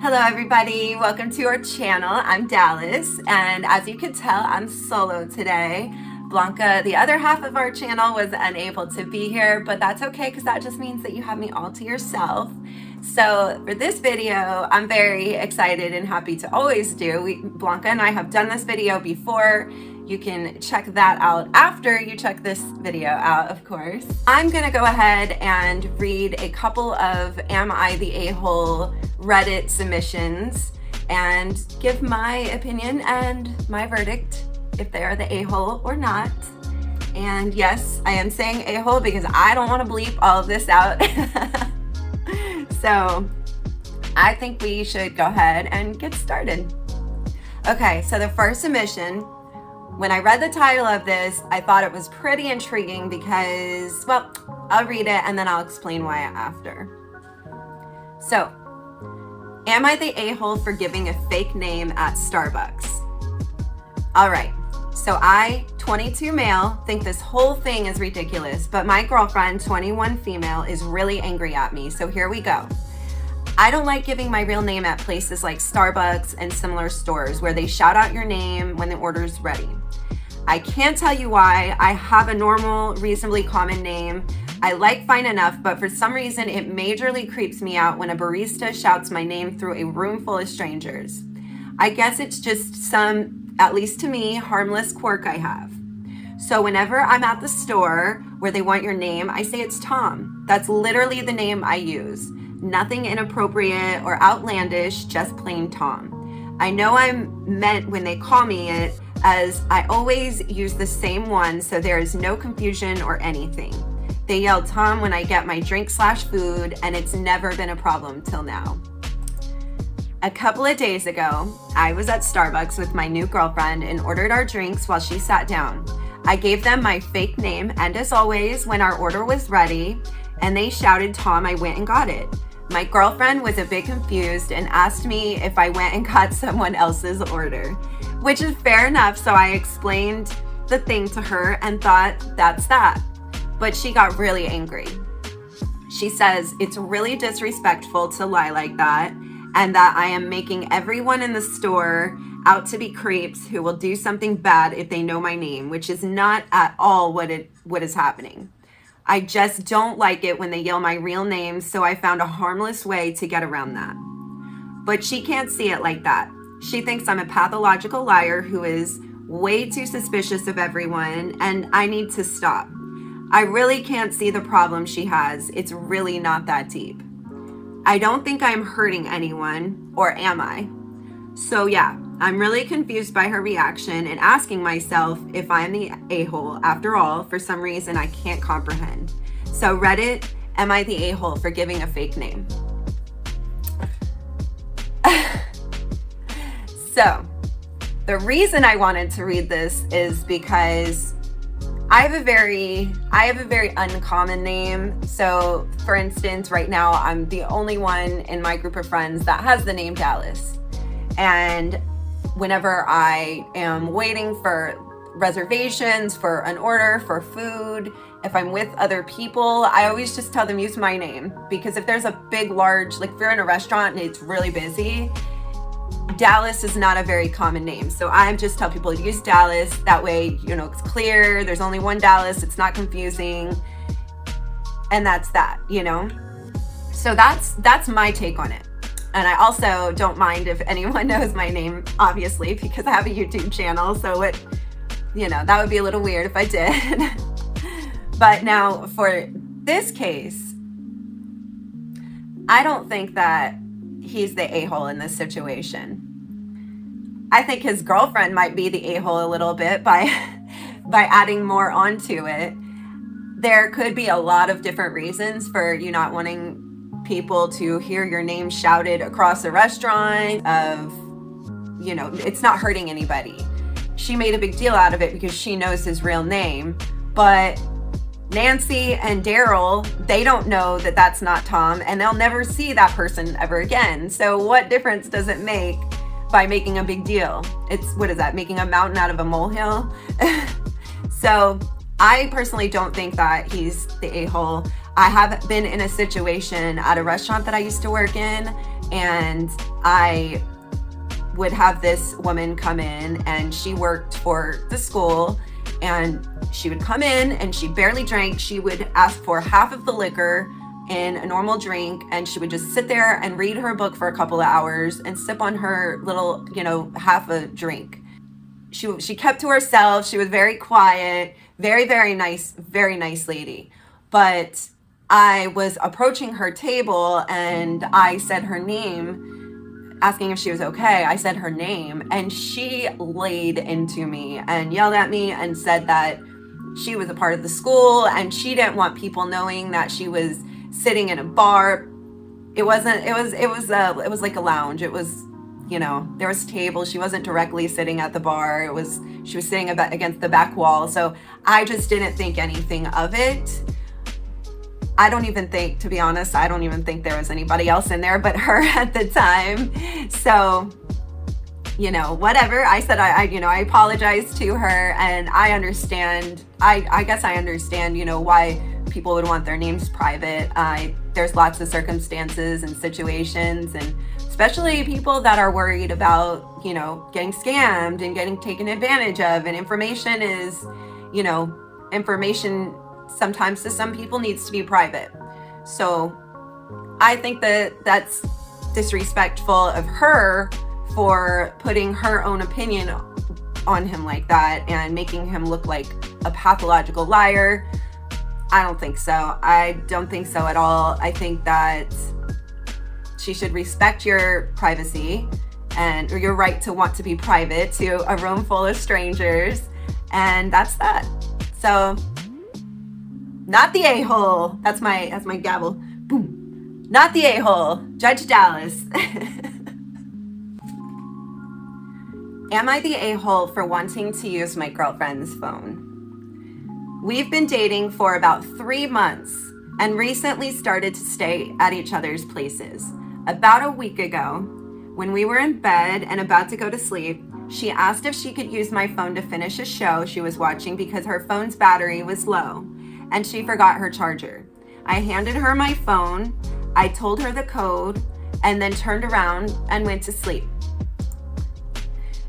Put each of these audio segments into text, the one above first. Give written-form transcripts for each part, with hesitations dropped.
Hello everybody, welcome to our channel. I'm Dallas, and as you can tell, I'm solo today. Blanca, the other half of our channel, was unable to be here, but that's okay because that just means that you have me all to yourself. So for this video, I'm very excited and happy to always do. Blanca and I have done this video before. You can check that out after you check this video out, of course. I'm gonna go ahead and read a couple of Am I the A-hole Reddit submissions and give my opinion and my verdict if they are the a-hole or not. And yes, I am saying a-hole because I don't want to bleep all of this out. So I think we should go ahead and get started. Okay, so the first submission, when I read the title of this, I thought it was pretty intriguing because, well, I'll read it and then I'll explain why after. So, am I the a-hole for giving a fake name at Starbucks? All right, so I, 22 male, think this whole thing is ridiculous, but my girlfriend, 21 female, is really angry at me, so here we go. I don't like giving my real name at places like Starbucks and similar stores where they shout out your name when the order's ready. I can't tell you why. I have a normal, reasonably common name. I like Fine Enough, but for some reason it majorly creeps me out when a barista shouts my name through a room full of strangers. I guess it's just some, at least to me, harmless quirk I have. So whenever I'm at the store where they want your name, I say it's Tom. That's literally the name I use. Nothing inappropriate or outlandish, just plain Tom. I know I'm meant when they call me it, as I always use the same one, so there is no confusion or anything. They yell Tom when I get my drink/food, and it's never been a problem till now. A couple of days ago, I was at Starbucks with my new girlfriend and ordered our drinks while she sat down. I gave them my fake name, and as always, when our order was ready and they shouted Tom, I went and got it. My girlfriend was a bit confused and asked me if I went and got someone else's order, which is fair enough, so I explained the thing to her and thought, that's that. But she got really angry. She says it's really disrespectful to lie like that, and that I am making everyone in the store out to be creeps who will do something bad if they know my name, which is not at all what is happening. I just don't like it when they yell my real name, so I found a harmless way to get around that. But she can't see it like that. She thinks I'm a pathological liar who is way too suspicious of everyone, and I need to stop. I really can't see the problem she has. It's really not that deep. I don't think I'm hurting anyone, or am I? So yeah, I'm really confused by her reaction and asking myself if I'm the a-hole after all for some reason I can't comprehend. So Reddit, am I the a-hole for giving a fake name? So the reason I wanted to read this is because I have a very uncommon name. So for instance, right now, I'm the only one in my group of friends that has the name Dallas. And whenever I am waiting for reservations, for an order, for food, if I'm with other people, I always just tell them use my name. Because if there's a big, large, like if you're in a restaurant and it's really busy, Dallas is not a very common name. So I just tell people to use Dallas. That way, you know, it's clear. There's only one Dallas. It's not confusing. And that's that, you know? So that's my take on it. And I also don't mind if anyone knows my name, obviously, because I have a YouTube channel. So it, you know, that would be a little weird if I did. But now for this case, I don't think that he's the a-hole in this situation. I think his girlfriend might be the a-hole a little bit by adding more onto it. There could be a lot of different reasons for you not wanting people to hear your name shouted across a restaurant of, you know, it's not hurting anybody. She made a big deal out of it because she knows his real name, but Nancy and Daryl, they don't know that that's not Tom, and they'll never see that person ever again. So what difference does it make by making a big deal? It's, what is that, making a mountain out of a molehill? So I personally don't think that he's the a-hole. I have been in a situation at a restaurant that I used to work in And I would have this woman come in, and she worked for the school, and she would come in and she barely drank. She would ask for half of the liquor in a normal drink, and she would just sit there and read her book for a couple of hours and sip on her little, half a drink. She kept to herself. She was very quiet, very, very nice lady. But I was approaching her table and I said her name, asking if she was okay. I said her name, and she laid into me and yelled at me and said that she was a part of the school and she didn't want people knowing that she was sitting in a bar. It was like a lounge. It was, there was tables. She wasn't directly sitting at the bar. She was sitting against the back wall. So I just didn't think anything of it. To be honest, I don't even think there was anybody else in there but her at the time. So, whatever. I said, I apologized to her, and I understand. I guess I understand, why people would want their names private. There's lots of circumstances and situations, and especially people that are worried about, getting scammed and getting taken advantage of. And information is, information sometimes to some people needs to be private. So I think that that's disrespectful of her for putting her own opinion on him like that and making him look like a pathological liar. I don't think so. I don't think so at all. I think that she should respect your privacy or your right to want to be private to a room full of strangers. And that's that. So, not the a-hole. That's my gavel. Boom. Not the a-hole. Judge Dallas. Am I the a-hole for wanting to use my girlfriend's phone? We've been dating for about 3 months and recently started to stay at each other's places. About a week ago, when we were in bed and about to go to sleep, she asked if she could use my phone to finish a show she was watching because her phone's battery was low and she forgot her charger. I handed her my phone, I told her the code, and then turned around and went to sleep.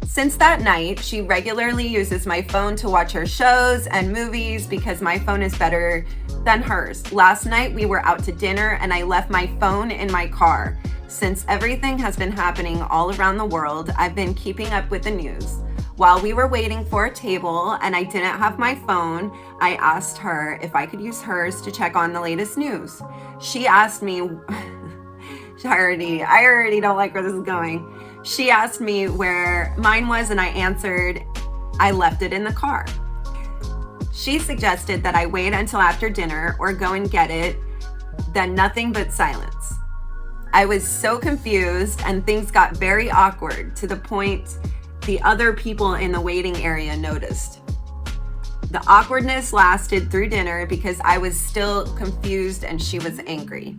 Since that night, she regularly uses my phone to watch her shows and movies because my phone is better than hers. Last night, we were out to dinner and I left my phone in my car. Since everything has been happening all around the world, I've been keeping up with the news. While we were waiting for a table and I didn't have my phone, I asked her if I could use hers to check on the latest news. She asked me, I already don't like where this is going. She asked me where mine was and I answered, I left it in the car. She suggested that I wait until after dinner or go and get it, then nothing but silence. I was so confused and things got very awkward to the point the other people in the waiting area noticed. The awkwardness lasted through dinner because I was still confused and she was angry.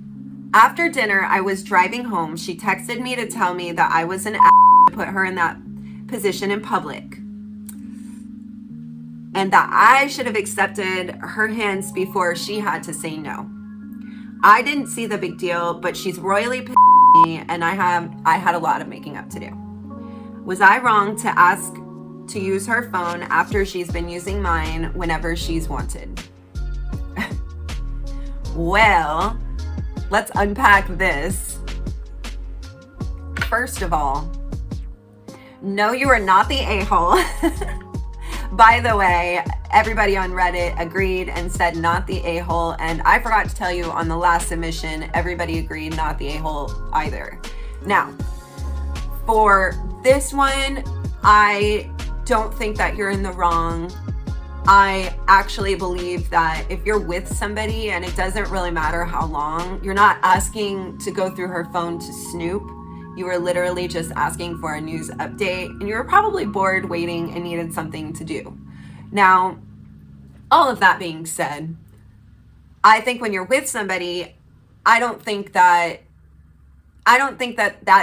After dinner, I was driving home. She texted me to tell me that I was an ass to put her in that position in public and that I should have accepted her hints before she had to say no. I didn't see the big deal, but she's royally pissed at me and I had a lot of making up to do. Was I wrong to ask to use her phone after she's been using mine whenever she's wanted? Well, let's unpack this. First of all, no, you are not the a-hole. By the way, everybody on Reddit agreed and said not the a-hole. And I forgot to tell you on the last submission, everybody agreed not the a-hole either. Now, for this one, I don't think that you're in the wrong. I actually believe that if you're with somebody and it doesn't really matter how long, you're not asking to go through her phone to snoop. You were literally just asking for a news update and you were probably bored waiting and needed something to do. Now, all of that being said, I think when you're with somebody, I don't think that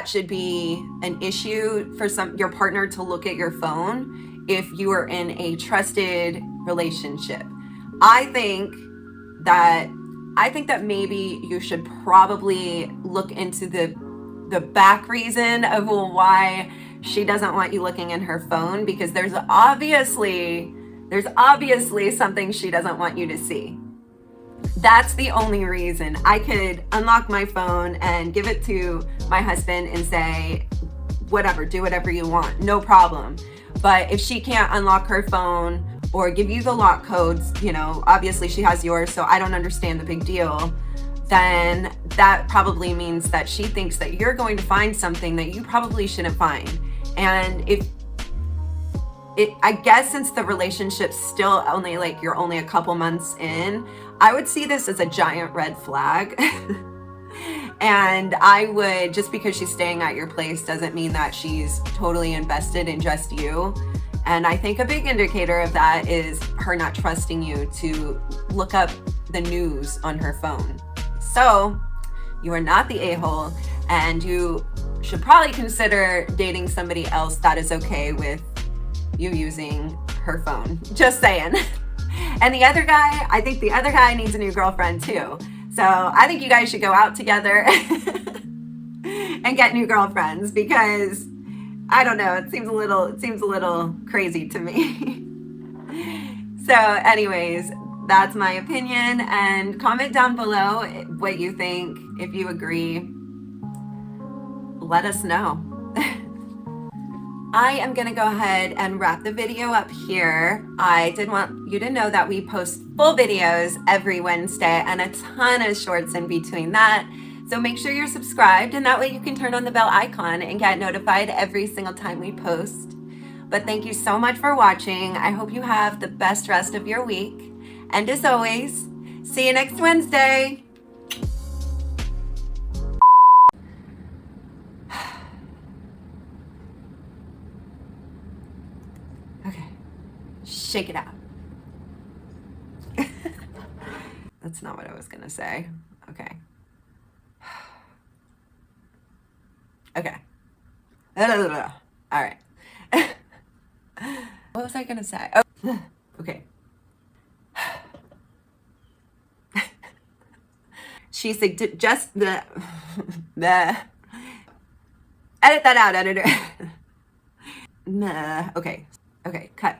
should be an issue for your partner to look at your phone if you are in a trusted relationship. I think that maybe you should probably look into the back reason of why she doesn't want you looking in her phone, because there's obviously something she doesn't want you to see. That's the only reason. I could unlock my phone and give it to my husband and say, whatever, do whatever you want, no problem. But if she can't unlock her phone or give you the lock codes, you know, obviously she has yours, so I don't understand the big deal, then that probably means that she thinks that you're going to find something that you probably shouldn't find. And I guess since the relationship's still only like, you're only a couple months in, I would see this as a giant red flag. And I would, just because she's staying at your place doesn't mean that she's totally invested in just you. And I think a big indicator of that is her not trusting you to look up the news on her phone. So you are not the a-hole, and you should probably consider dating somebody else that is okay with you using her phone. Just saying. And the other guy, I think the other guy needs a new girlfriend too. So I think you guys should go out together and get new girlfriends, because I don't know, it seems a little crazy to me. So anyways, that's my opinion, and comment down below what you think. If you agree, let us know. I am gonna go ahead and wrap the video up here. I did want you to know that we post full videos every Wednesday and a ton of shorts in between that. So make sure you're subscribed, and that way you can turn on the bell icon and get notified every single time we post. But thank you so much for watching. I hope you have the best rest of your week. And as always, see you next Wednesday. Okay, shake it out. That's not what I was gonna say. Okay. Okay. All right. What was I gonna say? Oh, okay. She said, just the edit that out, editor. Nah. Okay. Okay. Cut.